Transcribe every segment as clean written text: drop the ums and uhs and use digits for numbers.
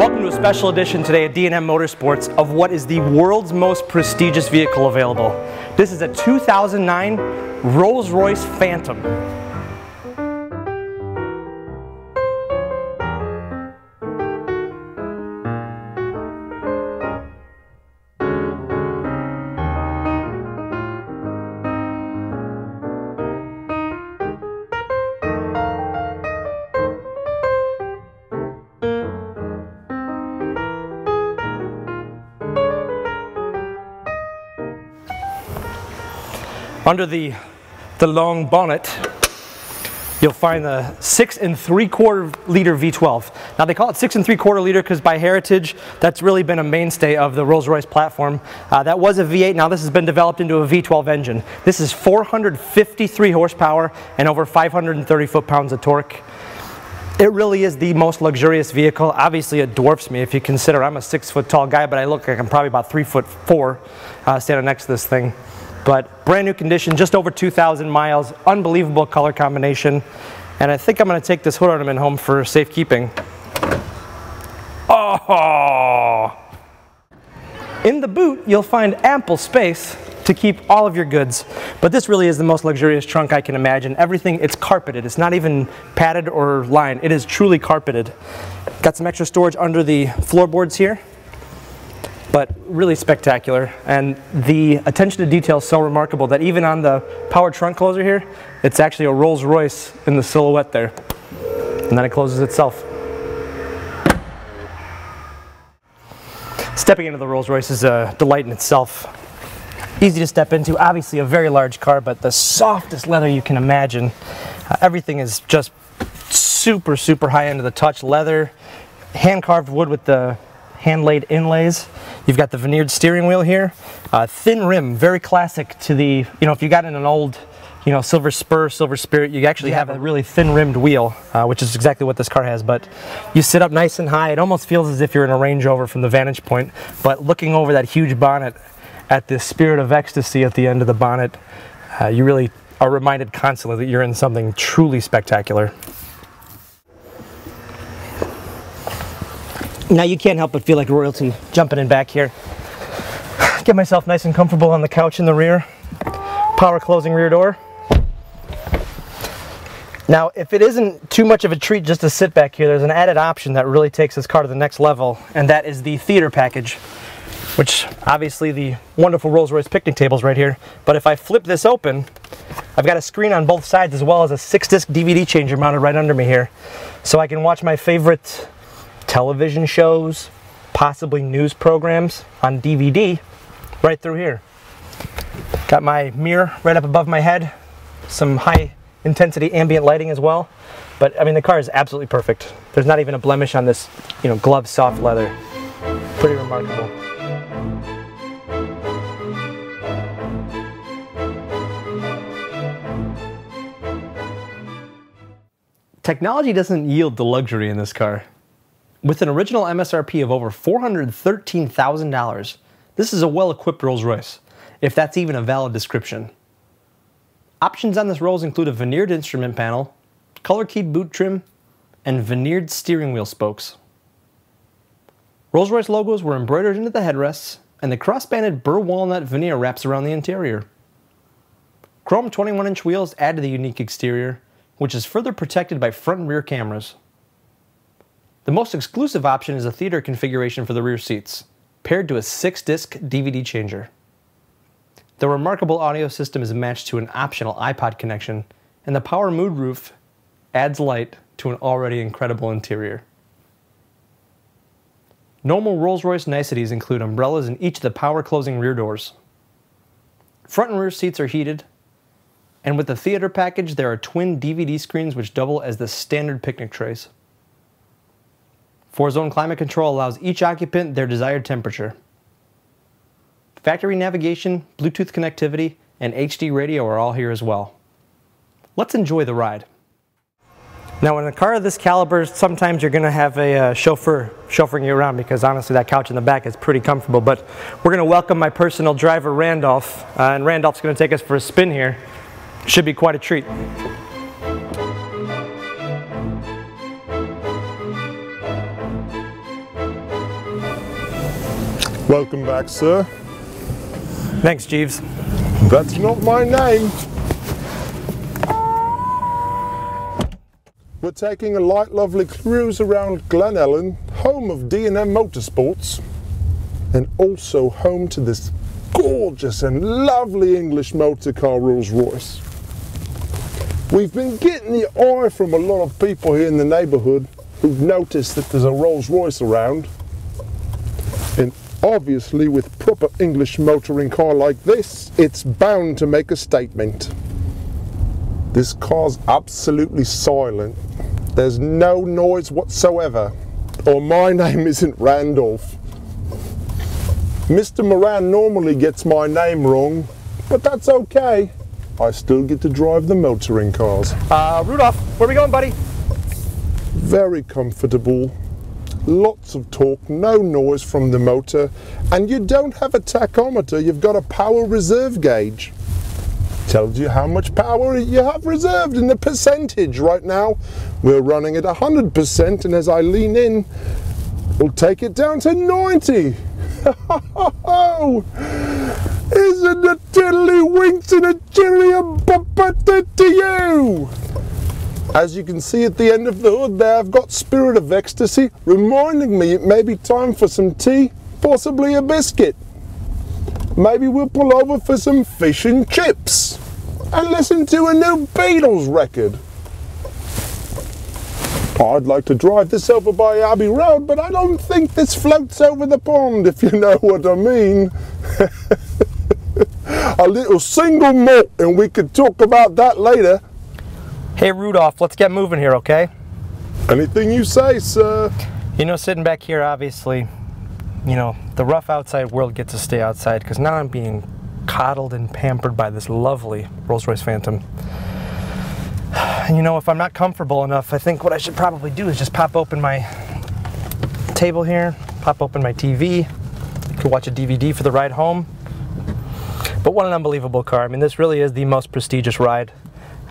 Welcome to a special edition today at D&M Motorsports of what is the world's most prestigious vehicle available. This is a 2009 Rolls-Royce Phantom. Under the long bonnet, you'll find the 6 3/4 liter V12. Now they call it 6 3/4 liter because by heritage, that's really been a mainstay of the Rolls-Royce platform. That was a V8, now this has been developed into a V12 engine. This is 453 horsepower and over 530 foot-pounds of torque. It really is the most luxurious vehicle. Obviously it dwarfs me if you consider I'm a 6-foot tall guy, but I look like I'm probably about 3'4" standing next to this thing. But brand new condition, just over 2,000 miles, unbelievable color combination. And I think I'm going to take this hood ornament home for safekeeping. Oh! In the boot, you'll find ample space to keep all of your goods. But this really is the most luxurious trunk I can imagine. Everything, it's carpeted. It's not even padded or lined. It is truly carpeted. Got some extra storage under the floorboards here, but really spectacular. And the attention to detail is so remarkable that even on the power trunk closer here, it's actually a Rolls-Royce in the silhouette there. And then it closes itself. Stepping into the Rolls-Royce is a delight in itself. Easy to step into, obviously a very large car, but the softest leather you can imagine. Everything is just super, super high end of the touch. Leather, hand-carved wood with the hand-laid inlays. You've got the veneered steering wheel here. Thin rim, very classic to the, if you got in an old, Silver Spur, Silver Spirit, you actually have a really thin rimmed wheel, which is exactly what this car has. But you sit up nice and high. It almost feels as if you're in a Range Rover from the vantage point. But looking over that huge bonnet at the Spirit of Ecstasy at the end of the bonnet, you really are reminded constantly that you're in something truly spectacular. Now you can't help but feel like royalty jumping in back here. Get myself nice and comfortable on the couch in the rear. Power closing rear door. Now if it isn't too much of a treat just to sit back here, there's an added option that really takes this car to the next level, and that is the theater package, which obviously the wonderful Rolls-Royce picnic tables right here. But if I flip this open, I've got a screen on both sides as well as a 6-disc DVD changer mounted right under me here. So I can watch my favorite television shows, possibly news programs on DVD right through here. Got my mirror right up above my head, some high intensity ambient lighting as well. But I mean, the car is absolutely perfect. There's not even a blemish on this, glove soft leather. Pretty remarkable. Technology doesn't yield the luxury in this car. With an original MSRP of over $413,000, this is a well-equipped Rolls-Royce, if that's even a valid description. Options on this Rolls include a veneered instrument panel, color-keyed boot trim, and veneered steering wheel spokes. Rolls-Royce logos were embroidered into the headrests, and the cross-banded burr walnut veneer wraps around the interior. Chrome 21-inch wheels add to the unique exterior, which is further protected by front and rear cameras. The most exclusive option is a theater configuration for the rear seats, paired to a 6-disc DVD changer. The remarkable audio system is matched to an optional iPod connection, and the power mood roof adds light to an already incredible interior. Normal Rolls-Royce niceties include umbrellas in each of the power closing rear doors. Front and rear seats are heated, and with the theater package there are twin DVD screens which double as the standard picnic trays. 4-zone climate control allows each occupant their desired temperature. Factory navigation, Bluetooth connectivity, and HD radio are all here as well. Let's enjoy the ride. Now in a car of this caliber, sometimes you're going to have a chauffeur chauffeuring you around because honestly that couch in the back is pretty comfortable. But we're going to welcome my personal driver Randolph, and Randolph's going to take us for a spin here. Should be quite a treat. Welcome back, sir. Thanks, Jeeves. That's not my name. We're taking a light, lovely cruise around Glen Ellen, home of D&M Motorsports, and also home to this gorgeous and lovely English motor car, Rolls-Royce. We've been getting the eye from a lot of people here in the neighbourhood who've noticed that there's a Rolls-Royce around, and obviously with proper English motoring car like this, it's bound to make a statement. This car's absolutely silent. There's no noise whatsoever, or my name isn't Randolph. Mr. Moran normally gets my name wrong, but that's okay. I still get to drive the motoring cars. Rudolph, where we going, buddy? Very comfortable, lots of torque, no noise from the motor, and you don't have a tachometer, you've got a power reserve gauge. Tells you how much power you have reserved in the percentage. Right now we're running at 100%, and as I lean in, we'll take it down to 90. Isn't a tiddlywinks and a chilly to you? As you can see at the end of the hood there, I've got Spirit of Ecstasy reminding me it may be time for some tea, possibly a biscuit. Maybe we'll pull over for some fish and chips and listen to a new Beatles record. I'd like to drive this over by Abbey Road, but I don't think this floats over the pond, if you know what I mean. A little single malt, and we could talk about that later. Hey, Rudolph, let's get moving here, okay? Anything you say, sir. You know, sitting back here, obviously, you know, the rough outside world gets to stay outside, because now I'm being coddled and pampered by this lovely Rolls-Royce Phantom. And you know, if I'm not comfortable enough, I think what I should probably do is just pop open my table here, pop open my TV, could watch a DVD for the ride home. But what an unbelievable car. I mean, this really is the most prestigious ride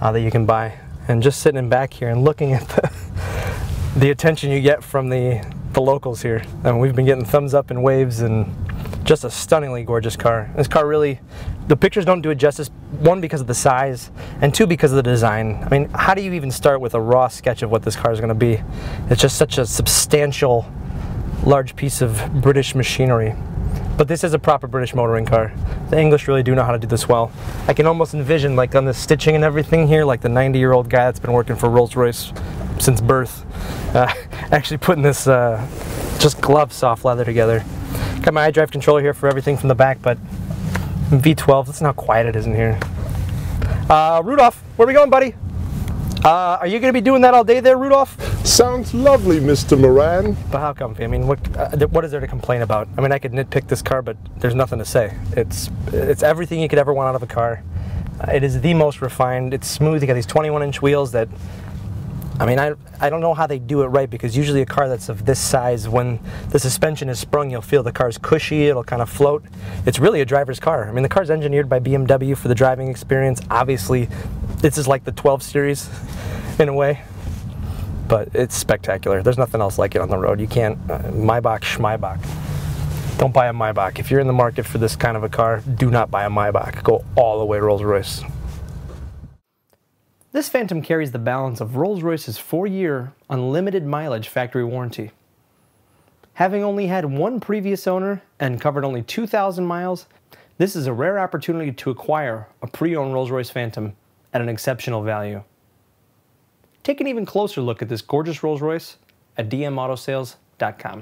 that you can buy. And just sitting back here and looking at the attention you get from the locals here. I mean, we've been getting thumbs up and waves, and just a stunningly gorgeous car. This car really, the pictures don't do it justice, one because of the size, and two because of the design. I mean, how do you even start with a raw sketch of what this car is going to be? It's just such a substantial, large piece of British machinery. But this is a proper British motoring car. The English really do know how to do this well. I can almost envision, like on the stitching and everything here, like the 90-year-old guy that's been working for Rolls-Royce since birth, actually putting this just glove soft leather together. Got my iDrive controller here for everything from the back, but V12, listen how quiet it is in here. Rudolph, where are we going, buddy? Are you going to be doing that all day there, Rudolph? Sounds lovely, Mr. Moran. But how comfy? I mean, what is there to complain about? I mean, I could nitpick this car, but there's nothing to say. It's everything you could ever want out of a car. It is the most refined. It's smooth. You got these 21-inch wheels that, I mean, I don't know how they do it right, because usually a car that's of this size, when the suspension is sprung, you'll feel the car's cushy, it'll kind of float. It's really a driver's car. I mean, the car's engineered by BMW for the driving experience. Obviously, this is like the 12 Series in a way, but it's spectacular. There's nothing else like it on the road. You can't, Maybach, Schmeibach. Don't buy a Maybach. If you're in the market for this kind of a car, do not buy a Maybach. Go all the way Rolls-Royce. This Phantom carries the balance of Rolls-Royce's 4-year, unlimited mileage factory warranty. Having only had one previous owner and covered only 2,000 miles, this is a rare opportunity to acquire a pre-owned Rolls-Royce Phantom at an exceptional value. Take an even closer look at this gorgeous Rolls-Royce at dmautosales.com.